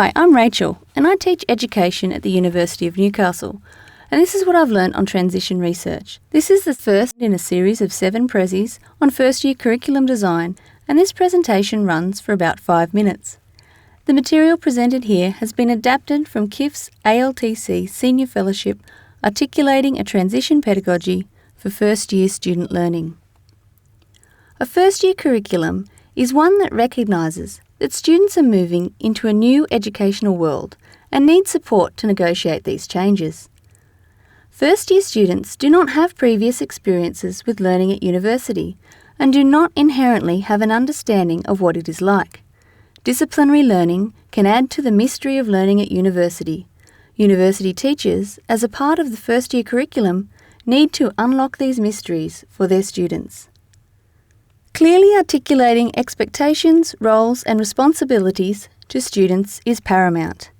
Hi, I'm Rachel, and I teach education at the University of Newcastle. And this is what I've learnt on transition research. This is the first in a series of 7 Prezis on first-year curriculum design, and this presentation runs for about 5 minutes. The material presented here has been adapted from KIF's ALTC Senior Fellowship Articulating a Transition Pedagogy for First-Year Student Learning. A first-year curriculum is one that recognises that students are moving into a new educational world and need support to negotiate these changes. First-year students do not have previous experiences with learning at university and do not inherently have an understanding of what it is like. Disciplinary learning can add to the mystery of learning at university. University teachers, as a part of the first-year curriculum, need to unlock these mysteries for their students. Clearly articulating expectations, roles and responsibilities to students is paramount.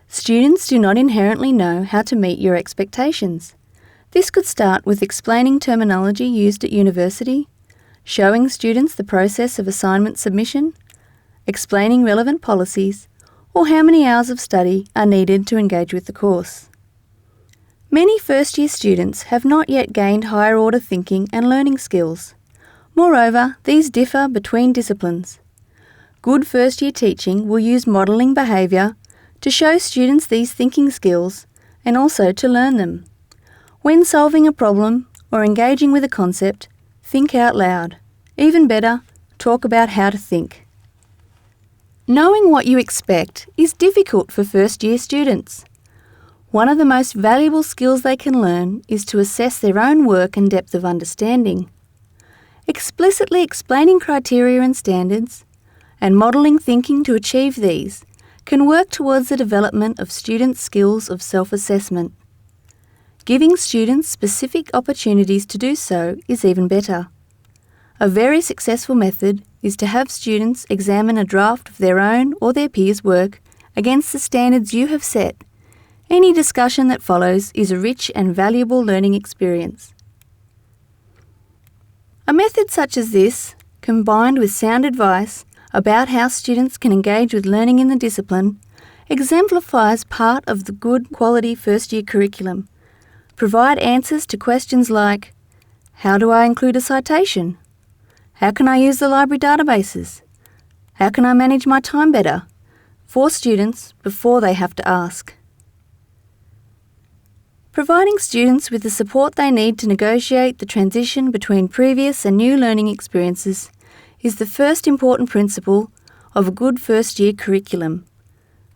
Students do not inherently know how to meet your expectations. This could start with explaining terminology used at university, showing students the process of assignment submission, explaining relevant policies, or how many hours of study are needed to engage with the course. Many first-year students have not yet gained higher-order thinking and learning skills. Moreover, these differ between disciplines. Good first-year teaching will use modelling behaviour to show students these thinking skills and also to learn them. When solving a problem or engaging with a concept, think out loud. Even better, talk about how to think. Knowing what you expect is difficult for first-year students. One of the most valuable skills they can learn is to assess their own work and depth of understanding. Explicitly explaining criteria and standards, and modelling thinking to achieve these, can work towards the development of students' skills of self-assessment. Giving students specific opportunities to do so is even better. A very successful method is to have students examine a draft of their own or their peers' work against the standards you have set. Any discussion that follows is a rich and valuable learning experience. A method such as this, combined with sound advice about how students can engage with learning in the discipline, exemplifies part of the good quality first-year curriculum. Provide answers to questions like, how do I include a citation? How can I use the library databases? How can I manage my time better? For students before they have to ask. Providing students with the support they need to negotiate the transition between previous and new learning experiences is the first important principle of a good first-year curriculum.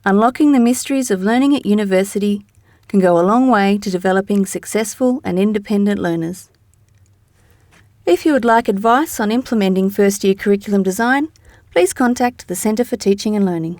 Unlocking the mysteries of learning at university can go a long way to developing successful and independent learners. If you would like advice on implementing first-year curriculum design, please contact the Centre for Teaching and Learning.